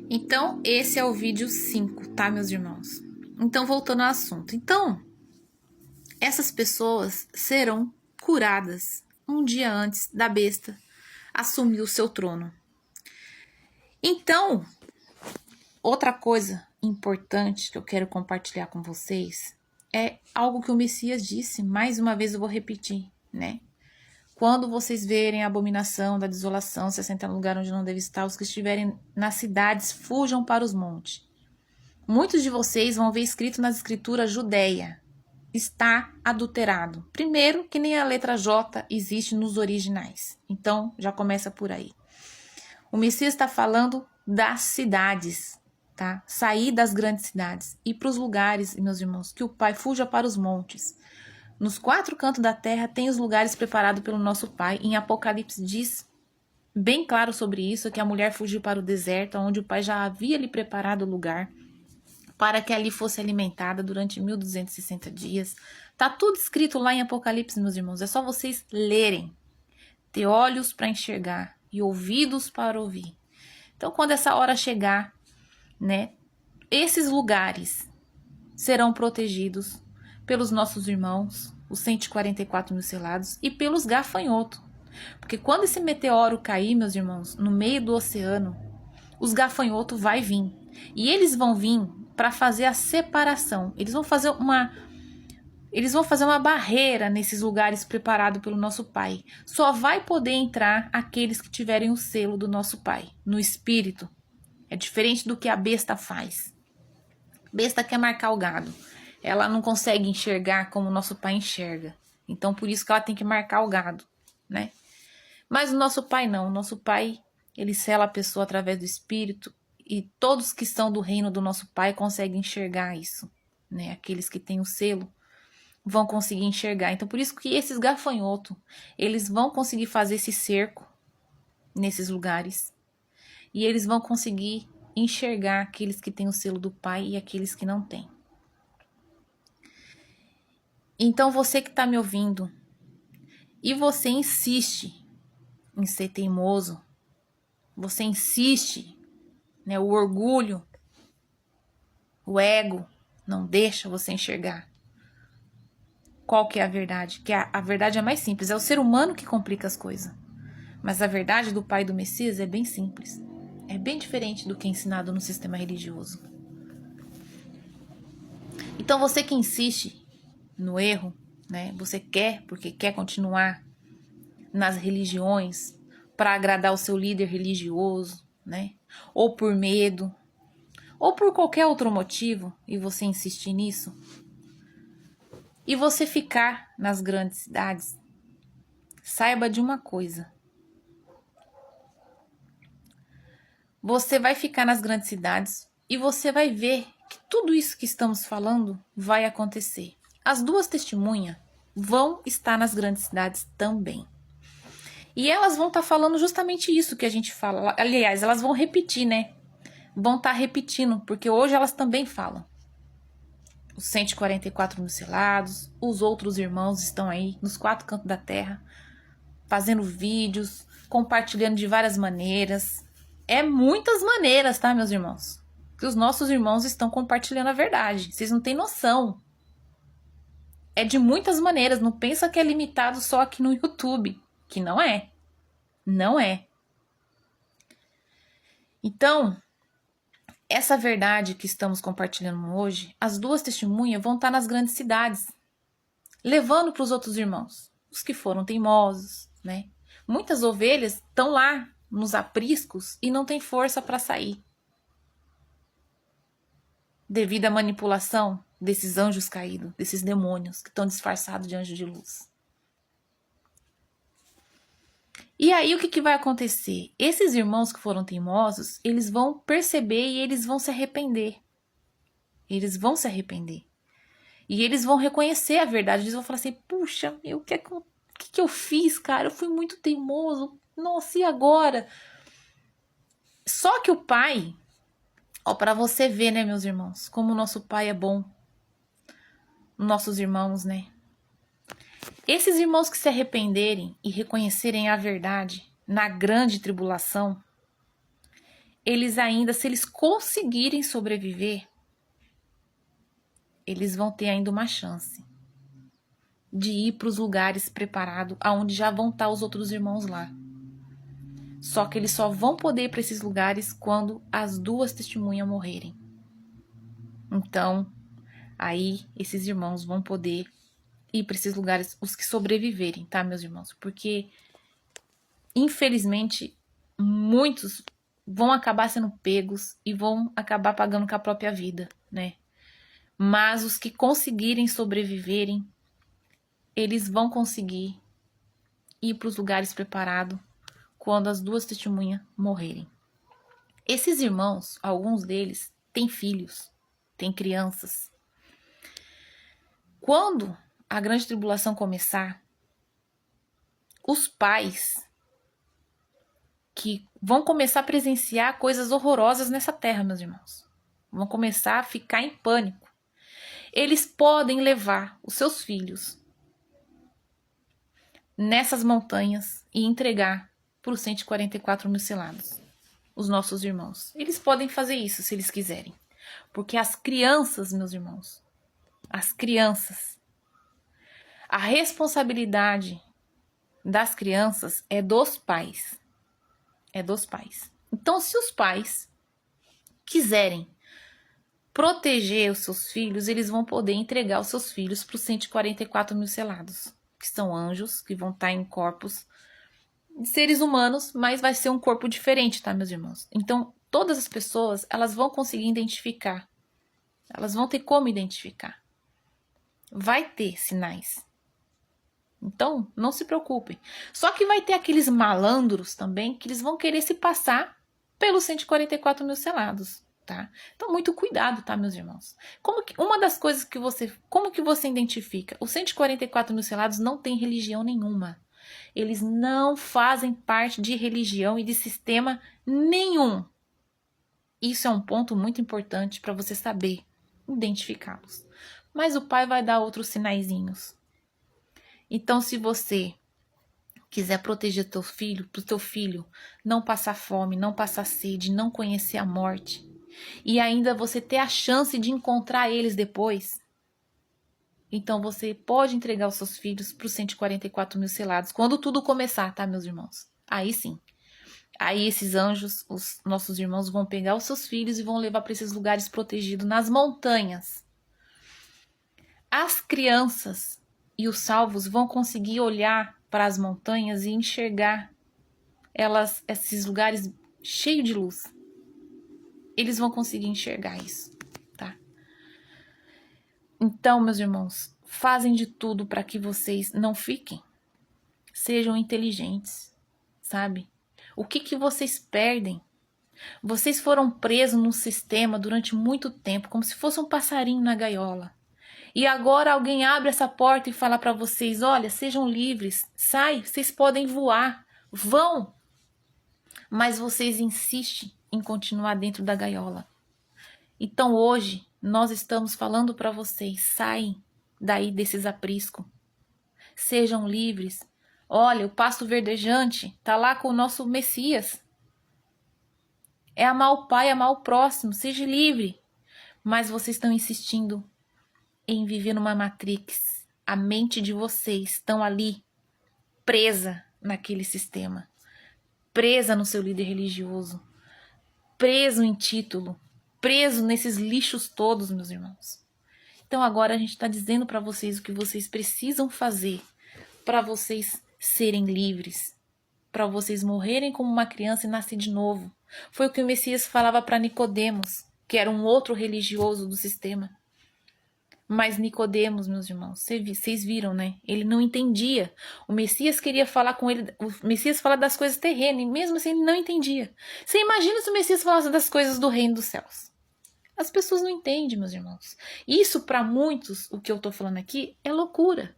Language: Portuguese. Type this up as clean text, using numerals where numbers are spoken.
Então, esse é o vídeo 5, tá, meus irmãos? Então, voltando ao assunto. Então, essas pessoas serão curadas um dia antes da besta assumir o seu trono. Então, outra coisa importante que eu quero compartilhar com vocês é algo que o Messias disse, mais uma vez eu vou repetir, né? Quando vocês verem a abominação da desolação se assentar no lugar onde não deve estar, os que estiverem nas cidades fujam para os montes. Muitos de vocês vão ver escrito nas escrituras Judeia, está adulterado. Primeiro, que nem a letra J existe nos originais. Então, já começa por aí. O Messias está falando das cidades, tá? Sair das grandes cidades, ir para os lugares, meus irmãos, que o Pai fuja para os montes. Nos 4 cantos da terra tem os lugares preparados pelo nosso Pai. Em Apocalipse diz bem claro sobre isso, que a mulher fugiu para o deserto, onde o Pai já havia lhe preparado o lugar, para que ali fosse alimentada durante 1260 dias. Tá tudo escrito lá em Apocalipse, meus irmãos. É só vocês lerem. Ter olhos para enxergar e ouvidos para ouvir. Então, quando essa hora chegar, né, esses lugares serão protegidos pelos nossos irmãos, os 144 mil selados, e pelos gafanhotos. Porque quando esse meteoro cair, meus irmãos, no meio do oceano, os gafanhotos vai vir. E eles vão vir para fazer a separação. Eles vão fazer uma barreira nesses lugares preparados pelo nosso Pai. Só vai poder entrar aqueles que tiverem o selo do nosso Pai, no espírito. É diferente do que a besta faz. Besta quer marcar o gado. Ela não consegue enxergar como o nosso Pai enxerga. Então, por isso que ela tem que marcar o gado, né? Mas o nosso Pai não. O nosso Pai, ele sela a pessoa através do Espírito. E todos que são do reino do nosso Pai conseguem enxergar isso, né? Aqueles que têm o selo vão conseguir enxergar. Então, por isso que esses gafanhotos, eles vão conseguir fazer esse cerco nesses lugares. E eles vão conseguir enxergar aqueles que têm o selo do Pai e aqueles que não têm. Então, você que está me ouvindo, e você insiste em ser teimoso, você insiste, né, o orgulho, o ego, não deixa você enxergar qual que é a verdade. Que a verdade é mais simples, é o ser humano que complica as coisas. Mas a verdade do Pai e do Messias é bem simples. É bem diferente do que é ensinado no sistema religioso. Então você que insiste no erro, né? Você quer, porque quer continuar nas religiões para agradar o seu líder religioso, né? Ou por medo, ou por qualquer outro motivo, e você insistir nisso, e você ficar nas grandes cidades, saiba de uma coisa. Você vai ficar nas grandes cidades e você vai ver que tudo isso que estamos falando vai acontecer. As 2 testemunhas vão estar nas grandes cidades também. E elas vão estar falando justamente isso que a gente fala. Aliás, elas vão repetir, né? Vão estar repetindo, porque hoje elas também falam. Os 144 mil selados, os outros irmãos estão aí nos 4 cantos da terra, fazendo vídeos, compartilhando de várias maneiras. É muitas maneiras, tá, meus irmãos? Que os nossos irmãos estão compartilhando a verdade. Vocês não têm noção. É de muitas maneiras. Não pensa que é limitado só aqui no YouTube. Que não é. Não é. Então, essa verdade que estamos compartilhando hoje, as 2 testemunhas vão estar nas grandes cidades, levando para os outros irmãos, os que foram teimosos, né? Muitas ovelhas estão lá nos apriscos e não tem força para sair, devido à manipulação desses anjos caídos, desses demônios que estão disfarçados de anjos de luz. E aí o que vai acontecer? Esses irmãos que foram teimosos, eles vão perceber e eles vão se arrepender. Eles vão se arrepender. E eles vão reconhecer a verdade. Eles vão falar assim, puxa, o que eu fiz, cara? Eu fui muito teimoso. Nossa, e agora? Só que o Pai, ó, para você ver, né, meus irmãos, como o nosso Pai é bom. Nossos irmãos, né? Esses irmãos que se arrependerem e reconhecerem a verdade na grande tribulação, eles ainda, se eles conseguirem sobreviver, eles vão ter ainda uma chance de ir para os lugares preparados, aonde já vão estar os outros irmãos lá. Só que eles só vão poder ir para esses lugares quando as duas testemunhas morrerem. Então, aí esses irmãos vão poder ir para esses lugares, os que sobreviverem, tá, meus irmãos? Porque, infelizmente, muitos vão acabar sendo pegos e vão acabar pagando com a própria vida, né? Mas os que conseguirem sobreviverem, eles vão conseguir ir para os lugares preparados quando as duas testemunhas morrerem. Esses irmãos, alguns deles, têm filhos, têm crianças. Quando a grande tribulação começar, os pais que vão começar a presenciar coisas horrorosas nessa terra, meus irmãos, vão começar a ficar em pânico. Eles podem levar os seus filhos nessas montanhas e entregar para os 144 mil selados, os nossos irmãos. Eles podem fazer isso se eles quiserem. Porque as crianças, meus irmãos, as crianças, a responsabilidade das crianças é dos pais. É dos pais. Então, se os pais quiserem proteger os seus filhos, eles vão poder entregar os seus filhos para os 144 mil selados, que são anjos, que vão estar em corpos de seres humanos, mas vai ser um corpo diferente, tá, meus irmãos? Então, todas as pessoas, elas vão conseguir identificar. Elas vão ter como identificar. Vai ter sinais. Então, não se preocupem. Só que vai ter aqueles malandros também, que eles vão querer se passar pelos 144 mil selados, tá? Então, muito cuidado, tá, meus irmãos? Uma das coisas que como que você identifica? Os 144 mil selados não tem religião nenhuma. Eles não fazem parte de religião e de sistema nenhum. Isso é um ponto muito importante para você saber identificá-los. Mas o pai vai dar outros sinaizinhos. Então, se você quiser proteger teu filho, para o teu filho não passar fome, não passar sede, não conhecer a morte, e ainda você ter a chance de encontrar eles depois, então você pode entregar os seus filhos para os 144 mil selados, quando tudo começar, tá, meus irmãos? Aí sim. Aí esses anjos, os nossos irmãos, vão pegar os seus filhos e vão levar para esses lugares protegidos, nas montanhas. As crianças e os salvos vão conseguir olhar para as montanhas e enxergar esses lugares cheios de luz. Eles vão conseguir enxergar isso, tá? Então, meus irmãos, fazem de tudo para que vocês não fiquem. Sejam inteligentes, sabe? O que vocês perdem? Vocês foram presos num sistema durante muito tempo, como se fosse um passarinho na gaiola. E agora alguém abre essa porta e fala para vocês, olha, sejam livres, sai, vocês podem voar, vão. Mas vocês insistem em continuar dentro da gaiola. Então hoje nós estamos falando para vocês, saem daí desses apriscos. Sejam livres. Olha, o pasto verdejante tá lá com o nosso Messias. É amar o Pai, amar o próximo, seja livre. Mas vocês estão insistindo em viver numa matrix. A mente de vocês estão ali, presa naquele sistema, presa no seu líder religioso, preso em título, preso nesses lixos todos, meus irmãos. Então agora a gente está dizendo para vocês o que vocês precisam fazer para vocês serem livres, para vocês morrerem como uma criança e nascer de novo. Foi o que o Messias falava para Nicodemos, que era um outro religioso do sistema. Mas Nicodemos, meus irmãos, vocês viram, né? Ele não entendia. O Messias queria falar com ele, o Messias fala das coisas terrenas, e mesmo assim ele não entendia. Você imagina se o Messias falasse das coisas do reino dos céus? As pessoas não entendem, meus irmãos. Isso, para muitos, o que eu tô falando aqui, é loucura.